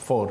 4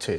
6।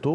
2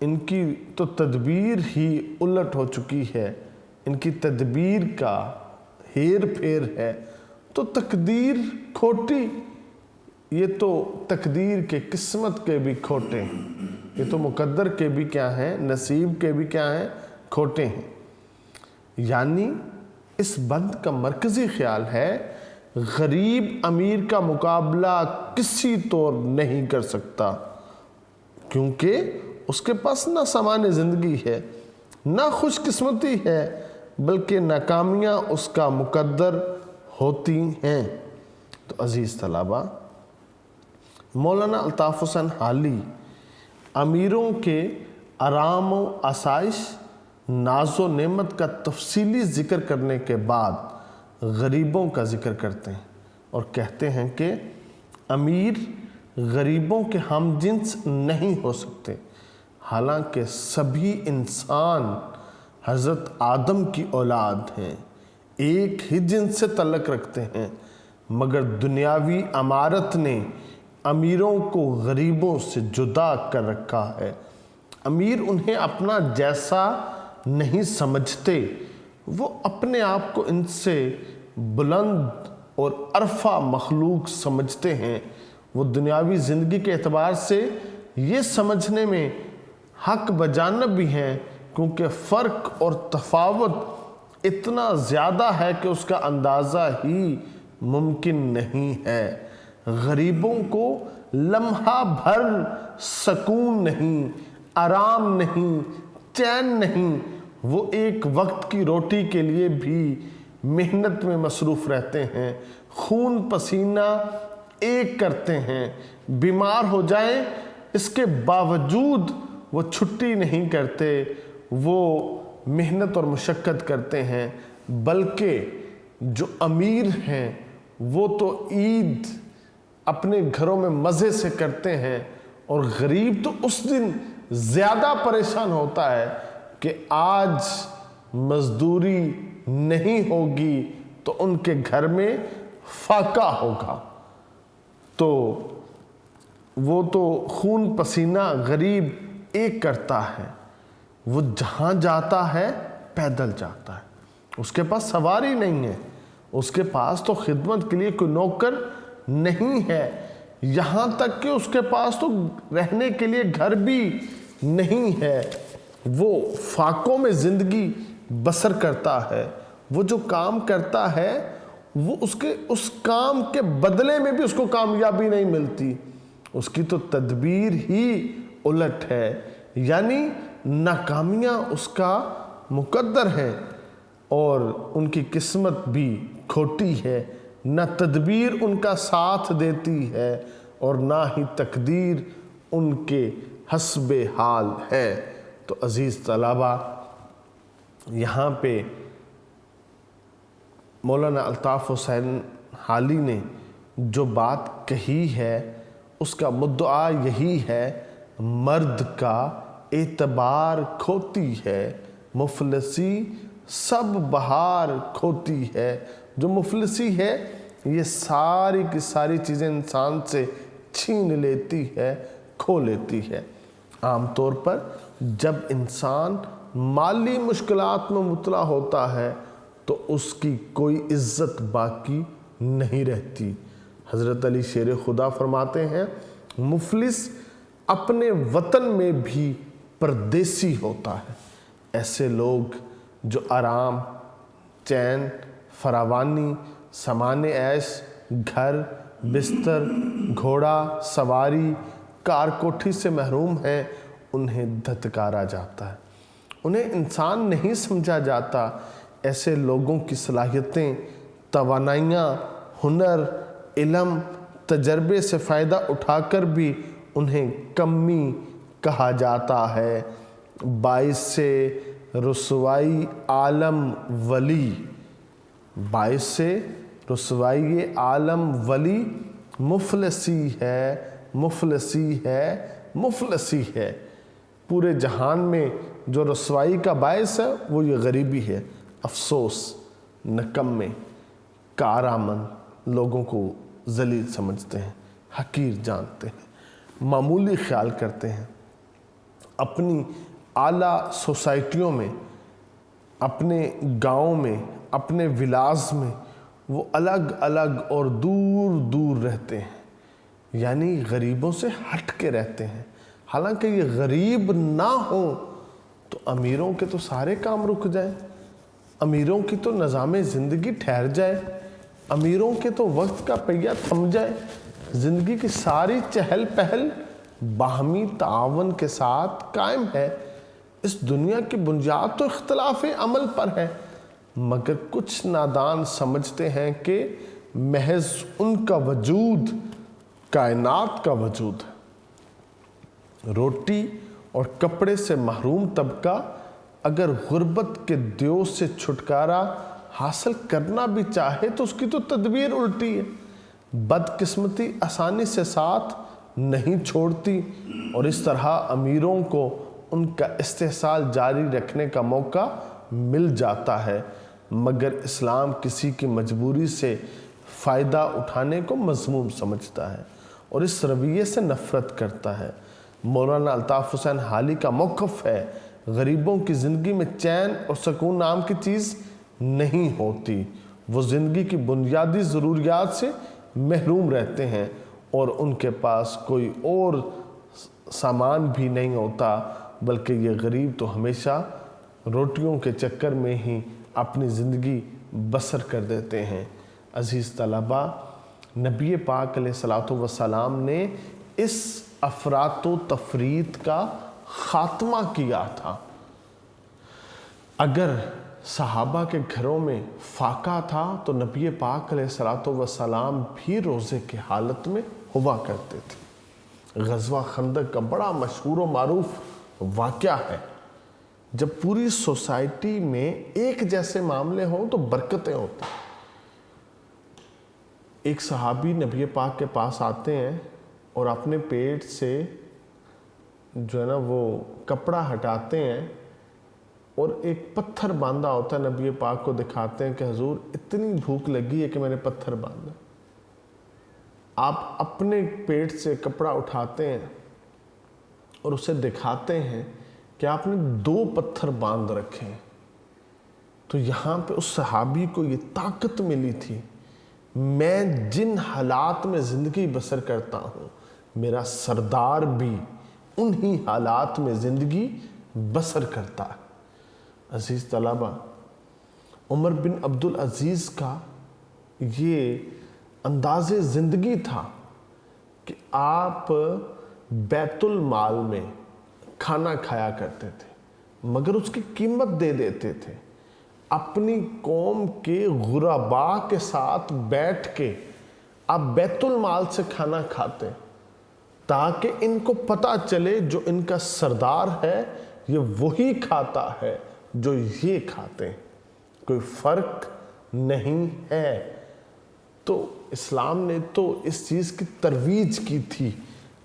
ان کی تو تدبیر ہی الٹ ہو چکی ہے، ان کی تدبیر کا ہیر پھیر ہے، تو تقدیر کھوٹی، یہ تو تقدیر کے قسمت کے بھی کھوٹے ہیں، یہ تو مقدر کے بھی کیا ہیں، نصیب کے بھی کیا ہیں، کھوٹے ہیں۔ یعنی اس بند کا مرکزی خیال ہے غریب امیر کا مقابلہ کسی طور نہیں کر سکتا، کیونکہ اس کے پاس نہ سامان زندگی ہے، نہ خوش قسمتی ہے، بلکہ ناکامیاں اس کا مقدر ہوتی ہیں۔ تو عزیز طلبہ، مولانا الطاف حسین حالی امیروں کے آرام و آسائش، ناز و نعمت کا تفصیلی ذکر کرنے کے بعد غریبوں کا ذکر کرتے ہیں اور کہتے ہیں کہ امیر غریبوں کے ہم جنس نہیں ہو سکتے، حالانکہ سبھی انسان حضرت آدم کی اولاد ہیں، ایک ہی جنس سے تعلق رکھتے ہیں، مگر دنیاوی امارت نے امیروں کو غریبوں سے جدا کر رکھا ہے۔ امیر انہیں اپنا جیسا نہیں سمجھتے، وہ اپنے آپ کو ان سے بلند اور عرفہ مخلوق سمجھتے ہیں۔ وہ دنیاوی زندگی کے اعتبار سے یہ سمجھنے میں حق بجانب بھی ہیں، کیونکہ فرق اور تفاوت اتنا زیادہ ہے کہ اس کا اندازہ ہی ممکن نہیں ہے۔ غریبوں کو لمحہ بھر سکون نہیں، آرام نہیں، چین نہیں، وہ ایک وقت کی روٹی کے لیے بھی محنت میں مصروف رہتے ہیں، خون پسینہ ایک کرتے ہیں، بیمار ہو جائیں اس کے باوجود وہ چھٹی نہیں کرتے، وہ محنت اور مشقت کرتے ہیں۔ بلکہ جو امیر ہیں وہ تو عید اپنے گھروں میں مزے سے کرتے ہیں، اور غریب تو اس دن زیادہ پریشان ہوتا ہے کہ آج مزدوری نہیں ہوگی تو ان کے گھر میں فاقہ ہوگا۔ تو وہ تو خون پسینہ غریب ایک کرتا ہے، وہ جہاں جاتا ہے پیدل جاتا ہے، اس کے پاس سواری نہیں ہے، اس کے پاس تو خدمت کے لیے کوئی نوکر نہیں ہے، یہاں تک کہ اس کے پاس تو رہنے کے لیے گھر بھی نہیں ہے، وہ فاقوں میں زندگی بسر کرتا ہے۔ وہ جو کام کرتا ہے وہ اس کام کے بدلے میں بھی اس کو کامیابی نہیں ملتی، اس کی تو تدبیر ہی الٹ ہے، یعنی ناکامیاں اس کا مقدر ہے اور ان کی قسمت بھی کھوٹی ہے، نہ تدبیر ان کا ساتھ دیتی ہے اور نہ ہی تقدیر ان کے حسب حال ہے۔ تو عزیز طلبہ، یہاں پہ مولانا الطاف حسین حالی نے جو بات کہی ہے اس کا مدعا یہی ہے، مرد کا اعتبار کھوتی ہے، مفلسی سب بہار کھوتی ہے۔ جو مفلسی ہے یہ ساری کی ساری چیزیں انسان سے چھین لیتی ہے، کھو لیتی ہے۔ عام طور پر جب انسان مالی مشکلات میں مبتلا ہوتا ہے تو اس کی کوئی عزت باقی نہیں رہتی۔ حضرت علی شیر خدا فرماتے ہیں، مفلس اپنے وطن میں بھی پردیسی ہوتا ہے۔ ایسے لوگ جو آرام، چین، فراوانی، سامان عیش، گھر، بستر، گھوڑا سواری، کار کوٹھی سے محروم ہیں، انہیں دھتکارا جاتا ہے، انہیں انسان نہیں سمجھا جاتا۔ ایسے لوگوں کی صلاحیتیں، توانائیاں، ہنر، علم، تجربے سے فائدہ اٹھا کر بھی انہیں کمی کہا جاتا ہے۔ باعث رسوائی عالم ولی، باعث رسوائی عالم ولی مفلسی ہے، مفلسی ہے، مفلسی ہے۔ پورے جہان میں جو رسوائی کا باعث ہے وہ یہ غریبی ہے۔ افسوس، نکمے، کارآمد لوگوں کو ذلیل سمجھتے ہیں، حقیر جانتے ہیں، معمولی خیال کرتے ہیں۔ اپنی اعلیٰ سوسائٹیوں میں، اپنے گاؤں میں، اپنے ولاز میں وہ الگ الگ اور دور دور رہتے ہیں، یعنی غریبوں سے ہٹ کے رہتے ہیں۔ حالانکہ یہ غریب نہ ہوں تو امیروں کے تو سارے کام رک جائیں، امیروں کی تو نظام زندگی ٹھہر جائے، امیروں کے تو وقت کا پہیہ تھم جائے، زندگی کی ساری چہل پہل باہمی تعاون کے ساتھ قائم ہے۔ اس دنیا کی بنیاد تو اختلاف عمل پر ہے، مگر کچھ نادان سمجھتے ہیں کہ محض ان کا وجود کائنات کا وجود ہے۔ روٹی اور کپڑے سے محروم طبقہ اگر غربت کے دیو سے چھٹکارا حاصل کرنا بھی چاہے تو اس کی تو تدبیر الٹی ہے۔ بدقسمتی آسانی سے ساتھ نہیں چھوڑتی اور اس طرح امیروں کو ان کا استحصال جاری رکھنے کا موقع مل جاتا ہے، مگر اسلام کسی کی مجبوری سے فائدہ اٹھانے کو مذموم سمجھتا ہے اور اس رویے سے نفرت کرتا ہے۔ مولانا الطاف حسین حالی کا موقف ہے، غریبوں کی زندگی میں چین اور سکون نام کی چیز نہیں ہوتی، وہ زندگی کی بنیادی ضروریات سے محروم رہتے ہیں اور ان کے پاس کوئی اور سامان بھی نہیں ہوتا، بلکہ یہ غریب تو ہمیشہ روٹیوں کے چکر میں ہی اپنی زندگی بسر کر دیتے ہیں۔ عزیز طلبہ، نبی پاک علیہ الصلوۃ والسلام نے اس افراط و تفریط کا خاتمہ کیا تھا۔ اگر صحابہ کے گھروں میں فاقہ تھا تو نبی پاک علیہ الصلوۃ والسلام بھی روزے کی حالت میں ہوا کرتے تھے۔ غزوہ خندق کا بڑا مشہور و معروف واقعہ ہے، جب پوری سوسائٹی میں ایک جیسے معاملے ہوں تو برکتیں ہوتی ہیں۔ ایک صحابی نبی پاک کے پاس آتے ہیں اور اپنے پیٹ سے جو ہے نا وہ کپڑا ہٹاتے ہیں اور ایک پتھر باندھا ہوتا ہے، نبی پاک کو دکھاتے ہیں کہ حضور اتنی بھوک لگی ہے کہ میں نے پتھر باندھا۔ آپ اپنے پیٹ سے کپڑا اٹھاتے ہیں اور اسے دکھاتے ہیں کہ آپ نے 2 پتھر باندھ رکھے ہیں۔ تو یہاں پہ اس صحابی کو یہ طاقت ملی تھی، میں جن حالات میں زندگی بسر کرتا ہوں میرا سردار بھی انہی حالات میں زندگی بسر کرتا ہے۔ عزیز طلبہ، عمر بن عبدالعزیز کا یہ انداز زندگی تھا کہ آپ بیت المال میں کھانا کھایا کرتے تھے، مگر اس کی قیمت دے دیتے تھے۔ اپنی قوم کے غرباء کے ساتھ بیٹھ کے آپ بیت المال سے کھانا کھاتے تاکہ ان کو پتہ چلے جو ان کا سردار ہے یہ وہی کھاتا ہے جو یہ کھاتے ہیں، کوئی فرق نہیں ہے۔ تو اسلام نے تو اس چیز کی ترویج کی تھی،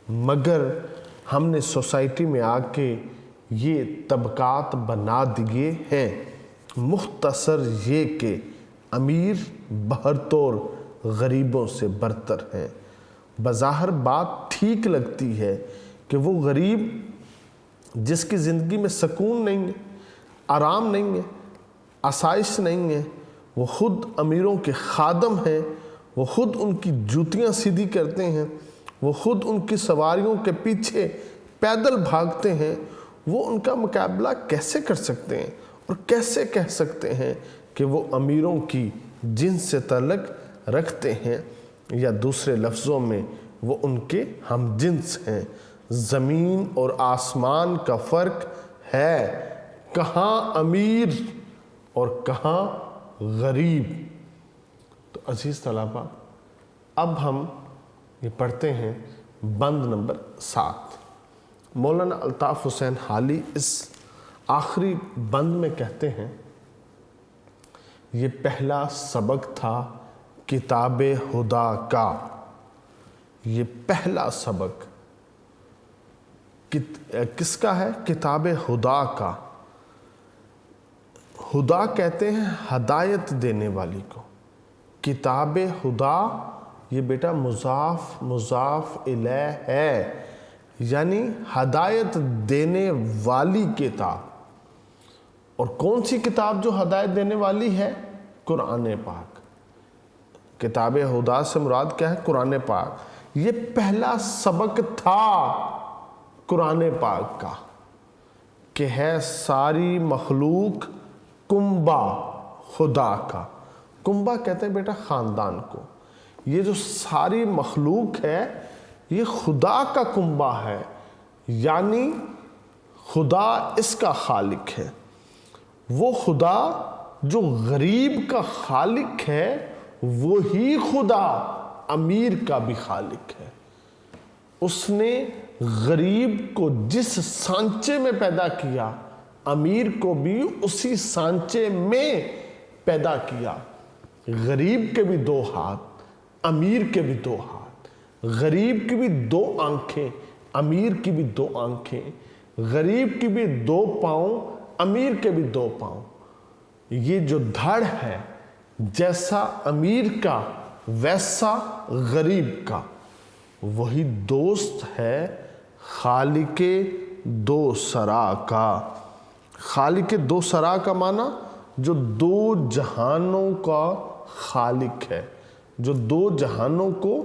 مگر ہم نے سوسائٹی میں آ کے یہ طبقات بنا دیے ہیں۔ مختصر یہ کہ امیر بہرطور غریبوں سے برتر ہیں۔ بظاہر بات ٹھیک لگتی ہے کہ وہ غریب جس کی زندگی میں سکون نہیں ہے، آرام نہیں ہے، آسائش نہیں ہے، وہ خود امیروں کے خادم ہیں، وہ خود ان کی جوتیاں سیدھی کرتے ہیں، وہ خود ان کی سواریوں کے پیچھے پیدل بھاگتے ہیں، وہ ان کا مقابلہ کیسے کر سکتے ہیں اور کیسے کہہ سکتے ہیں کہ وہ امیروں کی جنس سے تعلق رکھتے ہیں، یا دوسرے لفظوں میں وہ ان کے ہم جنس ہیں۔ زمین اور آسمان کا فرق ہے، کہاں امیر اور کہاں غریب۔ تو عزیز طلبہ، اب ہم یہ پڑھتے ہیں بند نمبر 7۔ مولانا الطاف حسین حالی اس آخری بند میں کہتے ہیں، یہ پہلا سبق تھا کتاب خدا کا۔ یہ پہلا سبق کس کا ہے؟ کتاب خدا کا۔ خدا کہتے ہیں ہدایت دینے والی کو۔ کتاب خدا یہ بیٹا مضاف الیہ ہے، یعنی ہدایت دینے والی کتاب۔ اور کون سی کتاب جو ہدایت دینے والی ہے؟ قرآن پاک۔ کتاب ہدا سے مراد کیا ہے؟ قرآن پاک۔ یہ پہلا سبق تھا قرآن پاک کا کہ ہے ساری مخلوق کنبہ خدا کا۔ کنبہ کہتے ہیں بیٹا خاندان کو۔ یہ جو ساری مخلوق ہے یہ خدا کا کنبہ ہے، یعنی خدا اس کا خالق ہے۔ وہ خدا جو غریب کا خالق ہے وہی خدا امیر کا بھی خالق ہے۔ اس نے غریب کو جس سانچے میں پیدا کیا امیر کو بھی اسی سانچے میں پیدا کیا۔ غریب کے بھی 2 ہاتھ، امیر کے بھی 2 ہاتھ، غریب کی بھی 2 آنکھیں، امیر کی بھی 2 آنکھیں، غریب کی بھی 2 پاؤں، امیر کے بھی 2 پاؤں۔ یہ جو دھڑ ہے جیسا امیر کا ویسا غریب کا، وہی دوست ہے خالق 2 سرا کا۔ خالق 2 سرا کا معنی جو 2 جہانوں کا خالق ہے، جو 2 جہانوں کو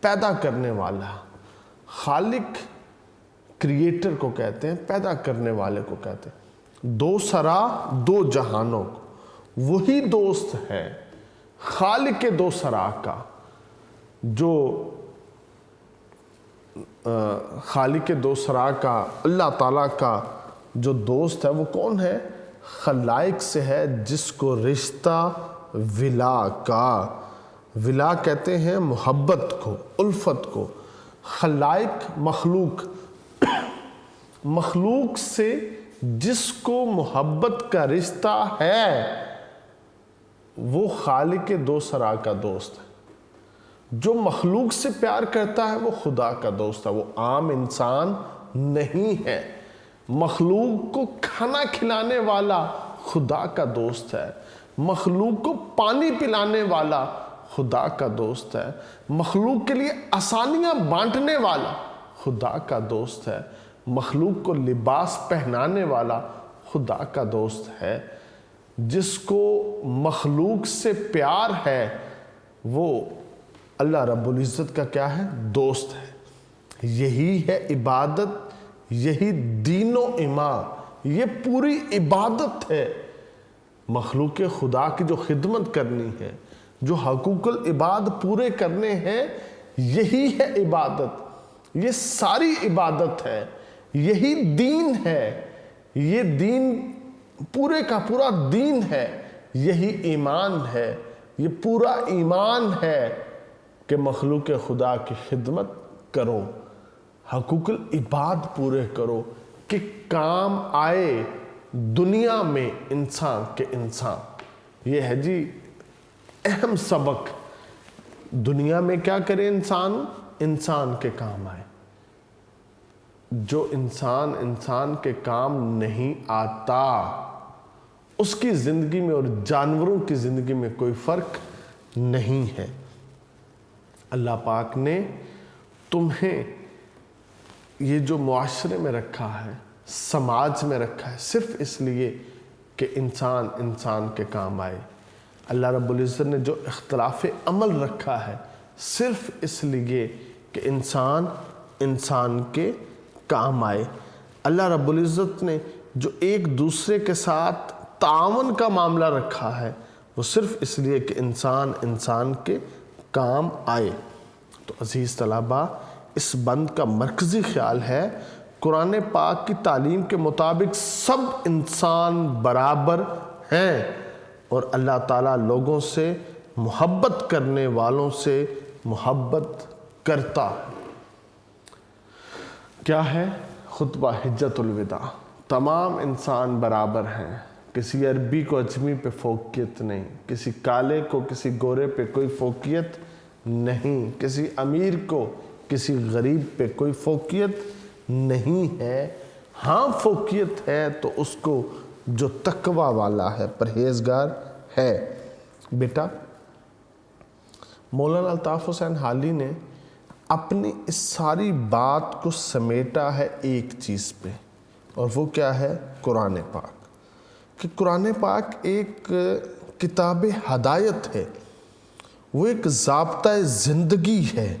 پیدا کرنے والا ہے۔ خالق کریٹر کو کہتے ہیں، پیدا کرنے والے کو کہتے ہیں۔ 2 سرا 2 جہانوں کو، وہی دوست ہے خالق 2 سرا کا۔ جو خالق 2 سرا کا اللہ تعالیٰ کا جو دوست ہے وہ کون ہے؟ خلائق سے ہے جس کو رشتہ ولا کا، ولا کہتے ہیں محبت کو، الفت کو۔ خلائق مخلوق، مخلوق سے جس کو محبت کا رشتہ ہے وہ خالق 2 سرا کا دوست ہے۔ جو مخلوق سے پیار کرتا ہے وہ خدا کا دوست ہے، وہ عام انسان نہیں ہے۔ مخلوق کو کھانا کھلانے والا خدا کا دوست ہے، مخلوق کو پانی پلانے والا خدا کا دوست ہے، مخلوق کے لیے آسانیاں بانٹنے والا خدا کا دوست ہے، مخلوق کو لباس پہنانے والا خدا کا دوست ہے۔ جس کو مخلوق سے پیار ہے وہ اللہ رب العزت کا کیا ہے؟ دوست ہے۔ یہی ہے عبادت، یہی دین و ایمان، یہ پوری عبادت ہے۔ مخلوق خدا کی جو خدمت کرنی ہے، جو حقوق العباد پورے کرنے ہیں، یہی ہے عبادت، یہ ساری عبادت ہے، یہی دین ہے، یہ دین پورے کا پورا دین ہے، یہی ایمان ہے، یہ پورا ایمان ہے کہ مخلوق خدا کی خدمت کرو، حقوق العباد پورے کرو کہ کام آئے دنیا میں انسان کے انسان۔ یہ ہے جی اہم سبق، دنیا میں کیا کرے انسان؟ انسان کے کام آئے۔ جو انسان کے کام نہیں آتا اس کی زندگی میں اور جانوروں کی زندگی میں کوئی فرق نہیں ہے۔ اللہ پاک نے تمہیں یہ جو معاشرے میں رکھا ہے، سماج میں رکھا ہے، صرف اس لیے کہ انسان کے کام آئے۔ اللہ رب العزت نے جو اختلاف عمل رکھا ہے صرف اس لیے کہ انسان کے کام آئے۔ اللہ رب العزت نے جو ایک دوسرے کے ساتھ تعاون کا معاملہ رکھا ہے وہ صرف اس لیے کہ انسان کے کام آئے۔ تو عزیز طلباء، اس بند کا مرکزی خیال ہے قرآن پاک کی تعلیم کے مطابق سب انسان برابر ہیں اور اللہ تعالیٰ لوگوں سے محبت کرنے والوں سے محبت کرتا ہے۔ کیا ہے خطبہ حجت الوداع؟ تمام انسان برابر ہیں، کسی عربی کو اجمی پہ فوقیت نہیں، کسی کالے کو کسی گورے پہ کوئی فوقیت نہیں، کسی امیر کو کسی غریب پہ کوئی فوقیت نہیں ہے۔ ہاں فوقیت ہے تو اس کو جو تقوی والا ہے، پرہیزگار ہے۔ بیٹا مولانا الطاف حسین حالی نے اپنی اس ساری بات کو سمیٹا ہے ایک چیز پہ، اور وہ کیا ہے؟ قرآن پاک۔ کہ قرآن پاک ایک کتاب ہدایت ہے، وہ ایک ضابطۂ زندگی ہے،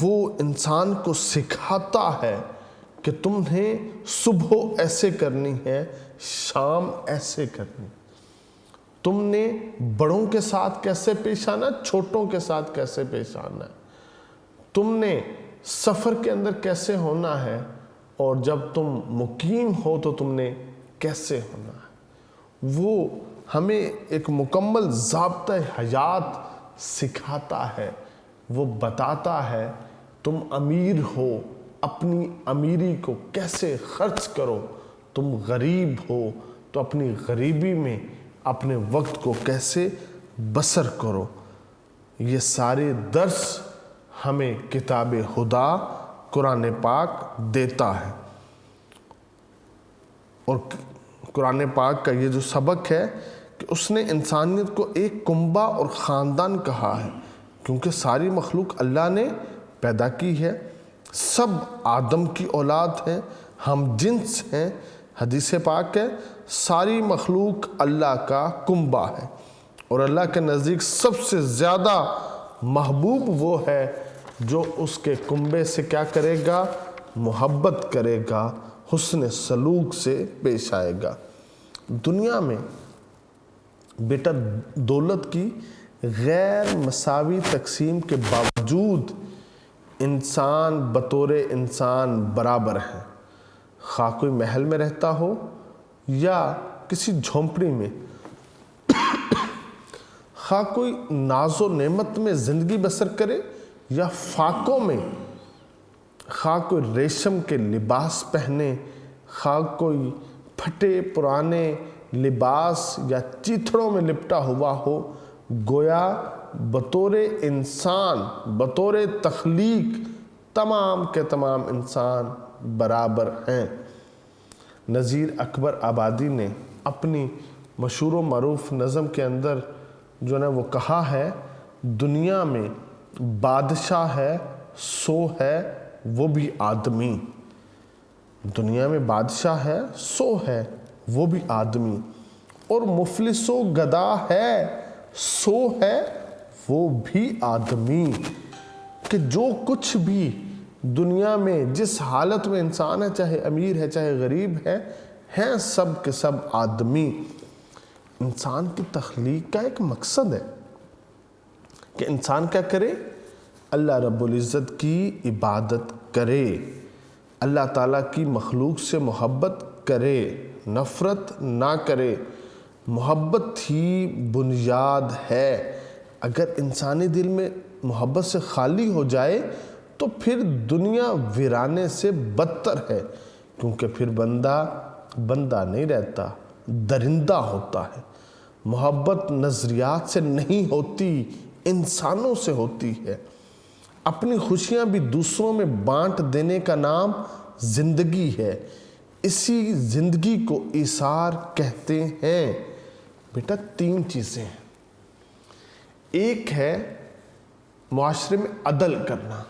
وہ انسان کو سکھاتا ہے کہ تمہیں صبح ایسے کرنی ہے، شام ایسے کرنی، تم نے بڑوں کے ساتھ کیسے پیش آنا، چھوٹوں کے ساتھ کیسے پیش آنا ہے، تم نے سفر کے اندر کیسے ہونا ہے، اور جب تم مقیم ہو تو تم نے کیسے ہونا ہے۔ وہ ہمیں ایک مکمل ضابطۂ حیات سکھاتا ہے، وہ بتاتا ہے تم امیر ہو، اپنی امیری کو کیسے خرچ کرو، تم غریب ہو تو اپنی غریبی میں اپنے وقت کو کیسے بسر کرو۔ یہ سارے درس ہمیں کتاب خدا قرآن پاک دیتا ہے، اور قرآن پاک کا یہ جو سبق ہے کہ اس نے انسانیت کو ایک کنبہ اور خاندان کہا ہے، کیونکہ ساری مخلوق اللہ نے پیدا کی ہے، سب آدم کی اولاد ہیں، ہم جنس ہیں۔ حدیث پاک ہے ساری مخلوق اللہ کا کنبہ ہے، اور اللہ کے نزدیک سب سے زیادہ محبوب وہ ہے جو اس کے کنبے سے کیا کرے گا؟ محبت کرے گا، حسن سلوک سے پیش آئے گا۔ دنیا میں بیٹا دولت کی غیر مساوی تقسیم کے باوجود انسان بطور انسان برابر ہے، خواہ کوئی محل میں رہتا ہو یا کسی جھونپڑی میں، خواہ کوئی ناز و نعمت میں زندگی بسر کرے یا فاقوں میں، خواہ کوئی ریشم کے لباس پہنے، خواہ کوئی پھٹے پرانے لباس یا چیتھڑوں میں لپٹا ہوا ہو، گویا بطور انسان، بطور تخلیق تمام کے تمام انسان برابر ہیں۔ نذیر اکبر آبادی نے اپنی مشہور و معروف نظم کے اندر جو ہے وہ کہا ہے، دنیا میں بادشاہ ہے سو ہے وہ بھی آدمی، دنیا میں بادشاہ ہے سو ہے وہ بھی آدمی، اور مفلس و گدا ہے سو ہے وہ بھی آدمی۔ کہ جو کچھ بھی دنیا میں جس حالت میں انسان ہے، چاہے امیر ہے چاہے غریب ہے، ہیں سب کے سب آدمی۔ انسان کی تخلیق کا ایک مقصد ہے کہ انسان کیا کرے؟ اللہ رب العزت کی عبادت کرے، اللہ تعالیٰ کی مخلوق سے محبت کرے، نفرت نہ کرے۔ محبت ہی بنیاد ہے۔ اگر انسانی دل میں محبت سے خالی ہو جائے تو پھر دنیا ویرانے سے بدتر ہے، کیونکہ پھر بندہ نہیں رہتا، درندہ ہوتا ہے۔ محبت نظریات سے نہیں ہوتی، انسانوں سے ہوتی ہے۔ اپنی خوشیاں بھی دوسروں میں بانٹ دینے کا نام زندگی ہے، اسی زندگی کو ایثار کہتے ہیں۔ بیٹا تین چیزیں ہیں، ایک ہے معاشرے میں عدل کرنا،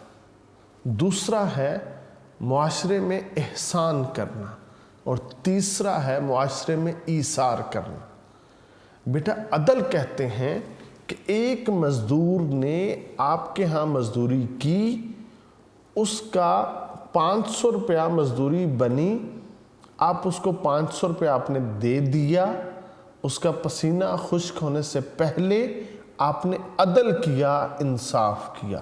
دوسرا ہے معاشرے میں احسان کرنا، اور تیسرا ہے معاشرے میں ایثار کرنا۔ بیٹا عدل کہتے ہیں کہ ایک مزدور نے آپ کے ہاں مزدوری کی، اس کا 500 روپیہ مزدوری بنی، آپ اس کو 500 روپیہ آپ نے دے دیا، اس کا پسینہ خشک ہونے سے پہلے آپ نے عدل کیا، انصاف کیا۔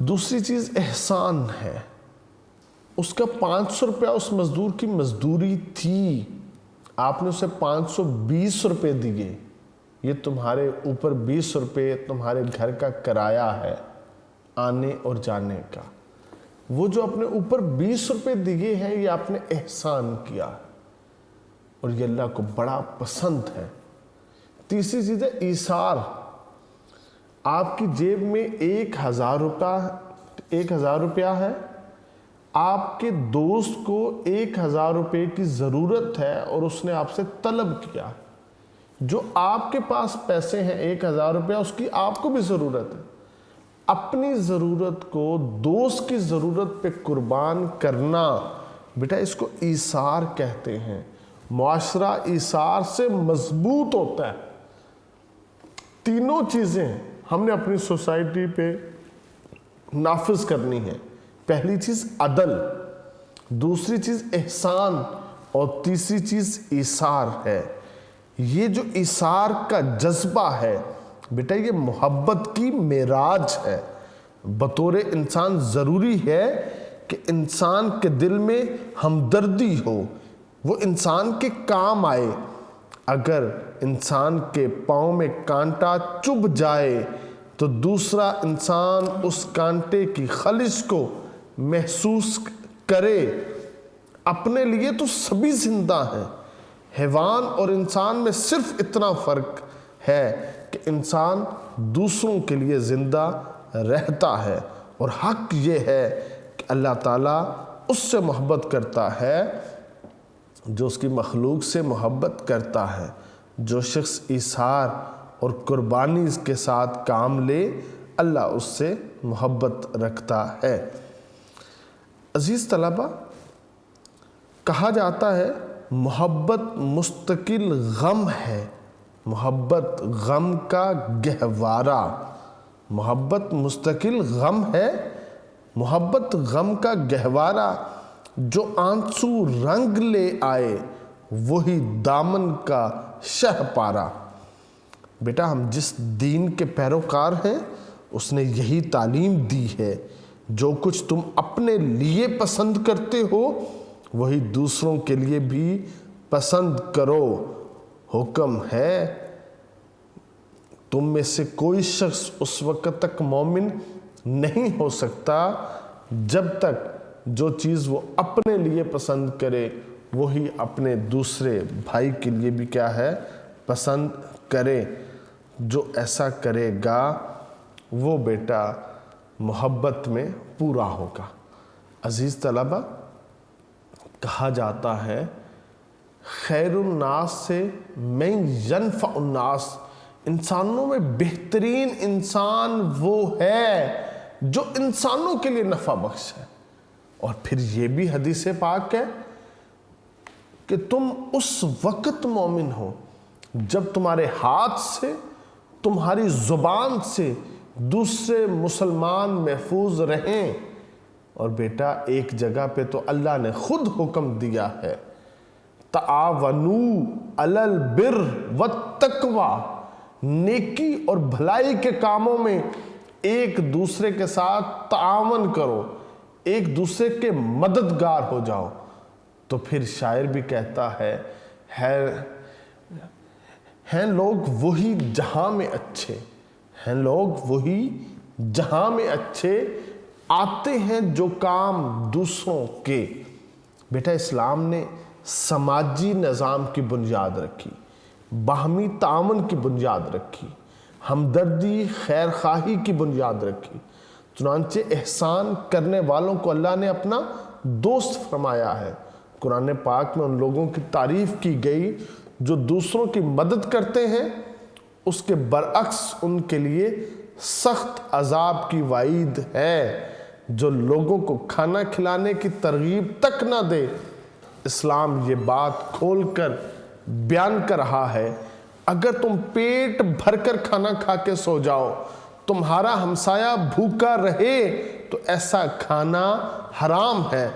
دوسری چیز احسان ہے، اس کا 500 روپیہ اس مزدور کی مزدوری تھی، آپ نے اسے 520 روپے دیے، یہ تمہارے اوپر 20 روپے تمہارے گھر کا کرایہ ہے آنے اور جانے کا، وہ جو اپنے اوپر 20 روپے دیے ہیں یہ آپ نے احسان کیا، اور یہ اللہ کو بڑا پسند ہے۔ تیسری چیز ہے ایثار، آپ کی جیب میں 1000 روپیہ ہے، آپ کے دوست کو 1000 روپے کی ضرورت ہے اور اس نے آپ سے طلب کیا، جو آپ کے پاس پیسے ہیں 1000 روپیہ، اس کی آپ کو بھی ضرورت ہے، اپنی ضرورت کو دوست کی ضرورت پہ قربان کرنا، بیٹا اس کو ایثار کہتے ہیں۔ معاشرہ ایثار سے مضبوط ہوتا ہے۔ تینوں چیزیں ہم نے اپنی سوسائٹی پہ نافذ کرنی ہے۔ پہلی چیز عدل، دوسری چیز احسان، اور تیسری چیز ایثار ہے۔ یہ جو ایثار کا جذبہ ہے بیٹا، یہ محبت کی معراج ہے۔ بطور انسان ضروری ہے کہ انسان کے دل میں ہمدردی ہو، وہ انسان کے کام آئے۔ اگر انسان کے پاؤں میں کانٹا چبھ جائے تو دوسرا انسان اس کانٹے کی خلش کو محسوس کرے۔ اپنے لیے تو سبھی زندہ ہیں۔ حیوان اور انسان میں صرف اتنا فرق ہے کہ انسان دوسروں کے لیے زندہ رہتا ہے، اور حق یہ ہے کہ اللہ تعالیٰ اس سے محبت کرتا ہے جو اس کی مخلوق سے محبت کرتا ہے۔ جو شخص ایثار اور قربانی کے ساتھ کام لے، اللہ اس سے محبت رکھتا ہے۔ عزیز طلبہ، کہا جاتا ہے محبت مستقل غم ہے، محبت غم کا گہوارہ۔ محبت مستقل غم ہے، محبت غم کا گہوارہ۔ جو آنسو رنگ لے آئے وہی دامن کا شہ پارا۔ بیٹا ہم جس دین کے پیروکار ہیں اس نے یہی تعلیم دی ہے، جو کچھ تم اپنے لیے پسند کرتے ہو وہی دوسروں کے لیے بھی پسند کرو۔ حکم ہے تم میں سے کوئی شخص اس وقت تک مومن نہیں ہو سکتا جب تک جو چیز وہ اپنے لیے پسند کرے وہی اپنے دوسرے بھائی کے لیے بھی کیا ہے، پسند کرے۔ جو ایسا کرے گا وہ بیٹا محبت میں پورا ہوگا۔ عزیز طلبہ، کہا جاتا ہے خیر الناس سے من ینفع الناس، انسانوں میں بہترین انسان وہ ہے جو انسانوں کے لیے نفع بخش ہے۔ اور پھر یہ بھی حدیث پاک ہے کہ تم اس وقت مومن ہو جب تمہارے ہاتھ سے، تمہاری زبان سے دوسرے مسلمان محفوظ رہیں۔ اور بیٹا ایک جگہ پہ تو اللہ نے خود حکم دیا ہے، تعاونوا علی البر والتقوی، نیکی اور بھلائی کے کاموں میں ایک دوسرے کے ساتھ تعاون کرو، ایک دوسرے کے مددگار ہو جاؤ۔ تو پھر شاعر بھی کہتا ہے ہیں لوگ وہی جہاں میں اچھے، ہیں لوگ وہی جہاں میں اچھے، آتے ہیں جو کام دوسروں کے۔ بیٹا اسلام نے سماجی نظام کی بنیاد رکھی، باہمی تعاون کی بنیاد رکھی، ہمدردی خیر خواہی کی بنیاد رکھی۔ چنانچہ احسان کرنے والوں کو اللہ نے اپنا دوست فرمایا ہے۔ قرآن پاک میں ان لوگوں کی تعریف کی گئی جو دوسروں کی مدد کرتے ہیں، اس کے برعکس ان کے لیے سخت عذاب کی وعید ہے۔ جو لوگوں کو کھانا کھلانے کی ترغیب تک نہ دے، اسلام یہ بات کھول کر بیان کر رہا ہے اگر تم پیٹ بھر کر کھانا کھا کے سو جاؤ، تمہارا ہمسایہ بھوکا رہے تو ایسا کھانا حرام ہے۔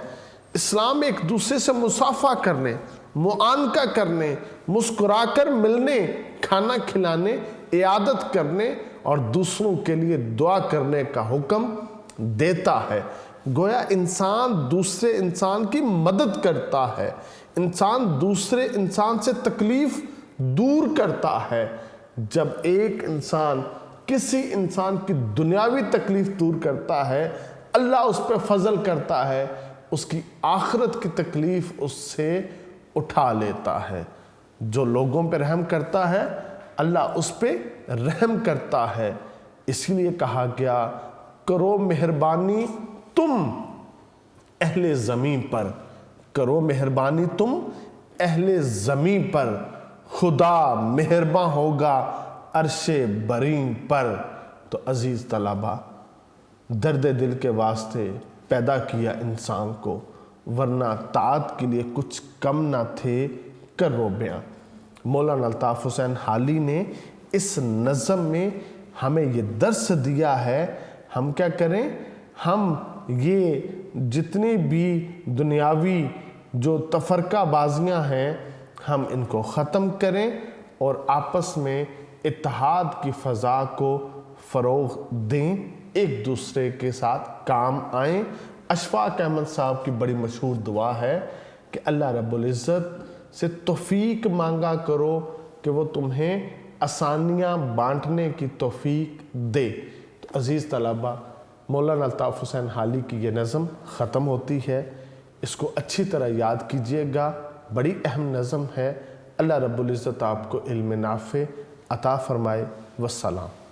اسلام ایک دوسرے سے مصافحہ کرنے، معانقہ کرنے، مسکرا کر ملنے، کھانا کھلانے، عیادت کرنے اور دوسروں کے لیے دعا کرنے کا حکم دیتا ہے۔ گویا انسان دوسرے انسان کی مدد کرتا ہے، انسان دوسرے انسان سے تکلیف دور کرتا ہے۔ جب ایک انسان کسی انسان کی دنیاوی تکلیف دور کرتا ہے، اللہ اس پہ فضل کرتا ہے، اس کی آخرت کی تکلیف اس سے اٹھا لیتا ہے۔ جو لوگوں پہ رحم کرتا ہے اللہ اس پہ رحم کرتا ہے۔ اسی لیے کہا گیا کرو مہربانی تم اہل زمین پر، کرو مہربانی تم اہل زمین پر، خدا مہرباں ہوگا عرش برین پر۔ تو عزیز طلبہ، درد دل کے واسطے پیدا کیا انسان کو، ورنہ طاعت کے لیے کچھ کم نہ تھے کرو بیاں۔ مولانا الطاف حسین حالی نے اس نظم میں ہمیں یہ درس دیا ہے، ہم کیا کریں، ہم یہ جتنی بھی دنیاوی جو تفرقہ بازیاں ہیں ہم ان کو ختم کریں اور آپس میں اتحاد کی فضا کو فروغ دیں، ایک دوسرے کے ساتھ کام آئیں۔ اشفاق احمد صاحب کی بڑی مشہور دعا ہے کہ اللہ رب العزت سے توفیق مانگا کرو کہ وہ تمہیں آسانیاں بانٹنے کی توفیق دے۔ تو عزیز طلبہ، مولانا الطاف حسین حالی کی یہ نظم ختم ہوتی ہے، اس کو اچھی طرح یاد کیجئے گا، بڑی اہم نظم ہے۔ اللہ رب العزت آپ کو علم نافع عطا فرمائے۔ والسلام۔